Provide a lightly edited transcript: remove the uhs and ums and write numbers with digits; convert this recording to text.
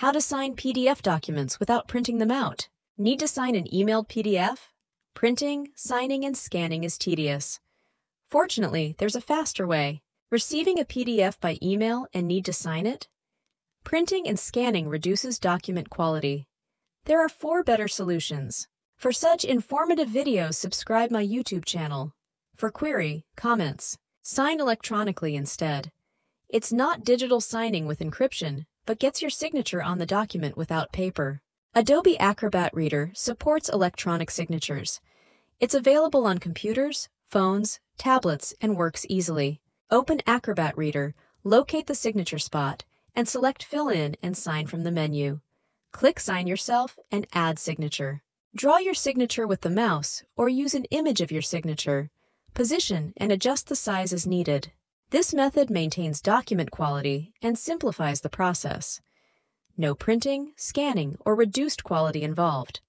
How to sign PDF documents without printing them out. Need to sign an emailed PDF? Printing, signing, and scanning is tedious. Fortunately, there's a faster way. Receiving a PDF by email and need to sign it? Printing and scanning reduces document quality. There are 4 better solutions. For such informative videos, subscribe my YouTube channel. For query, comments, sign electronically instead. It's not digital signing with encryption, but gets your signature on the document without paper. Adobe Acrobat Reader supports electronic signatures. It's available on computers, phones, tablets, and works easily. Open Acrobat Reader, locate the signature spot, and select Fill in and Sign from the menu. Click Sign Yourself and Add Signature. Draw your signature with the mouse or use an image of your signature. Position and adjust the size as needed. This method maintains document quality and simplifies the process. No printing, scanning, or reduced quality involved.